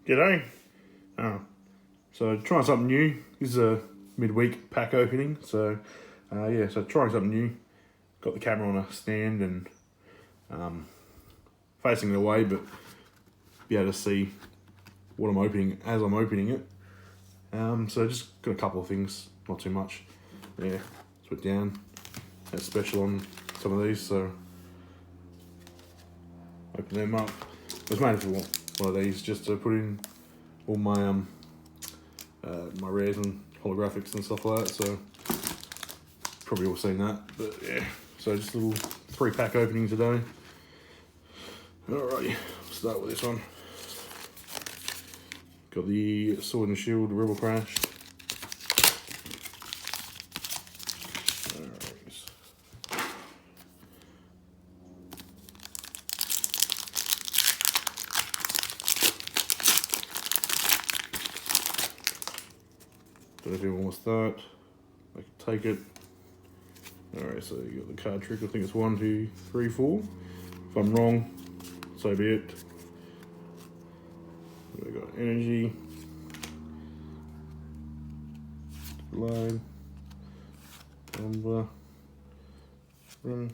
G'day. So trying something new. This is a midweek pack opening. So yeah, so trying something new. Got the camera on a stand and facing it away, but be able to see what I'm opening as I'm opening it. So just got a couple of things, not too much. Yeah, put down. That's special on some of these, so open them up. I was made for one of these just to put in all my my rares and holographics and stuff like that. So probably all seen that, but yeah. So just a little 3-pack opening today. Alrighty, start with this one. Got the Sword and Shield Rebel Crash. Don't know if anyone wants that. I can take it. Alright, so you got the card trick. I think it's 1, 2, 3, 4. If I'm wrong, so be it. We got energy, line, number, run,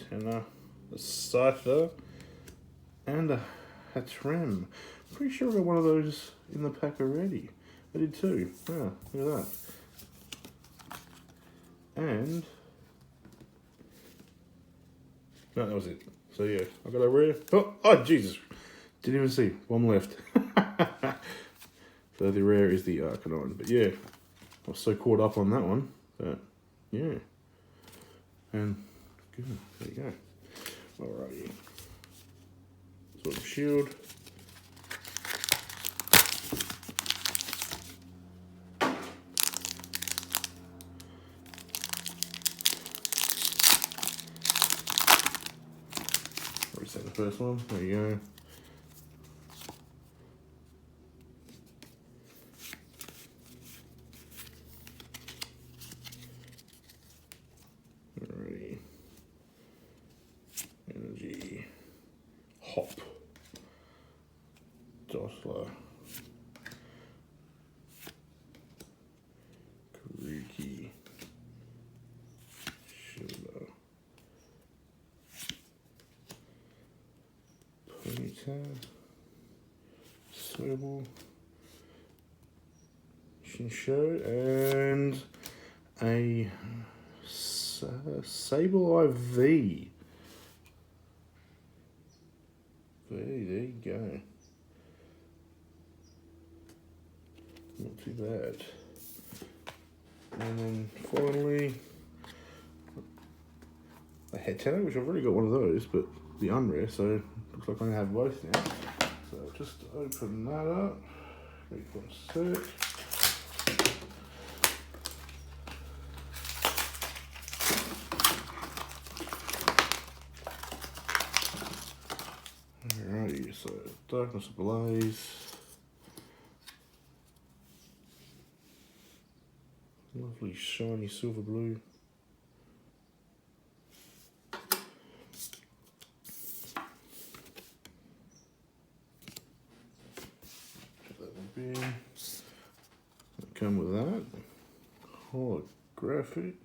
tenor, a cipher, and a Hattrem. Pretty sure I got one of those in the pack already. I did too. Yeah, look at that. And no, that was it. So yeah, I got a rare. Oh Jesus! Didn't even see one left. So the rare is the Arcanine. But yeah, I was so caught up on that one. But yeah, and good. There you go. Alrighty. Sword and Shield. Reset the first one. There you go. Alrighty. Energy. Hop. Dossler. Karuki. Shiva. Ponyta. Sobel. Shinsho. And a Sable IV. There you go. Not too bad. And then finally, a head tenor, which I've already got one of those, but the unrare, so looks like I'm gonna have both now. So just open that up. Wait for a sec. Alrighty, so Darkness Ablaze. Lovely shiny silver blue. Put that one in. Come with that. Holographic.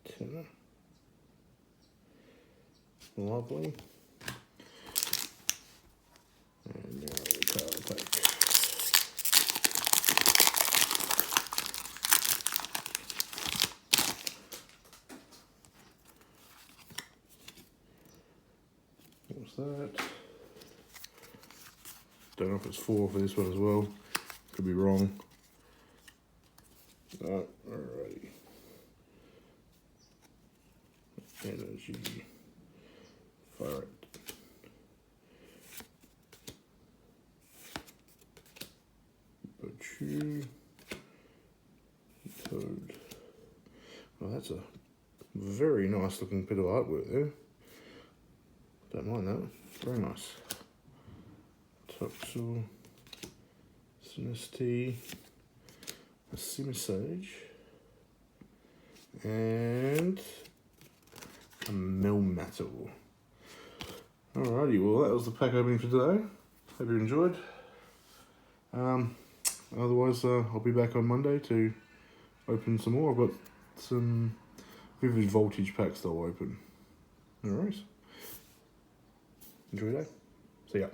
Tenor. Lovely. And now the card pack. What's that? Don't know if it's 4 for this one as well. Could be wrong. Alrighty. Energy. Fire it. Toad. Well, that's a very nice looking bit of artwork there. Don't mind that. Very nice. Toxel. Sinistea. A Simisage. and a Melmetal. Alrighty, well that was the pack opening for today. Hope you enjoyed. Otherwise, I'll be back on Monday to open some more. I've got some Vivid Voltage packs that I'll open. Alright. Enjoy your day. See ya.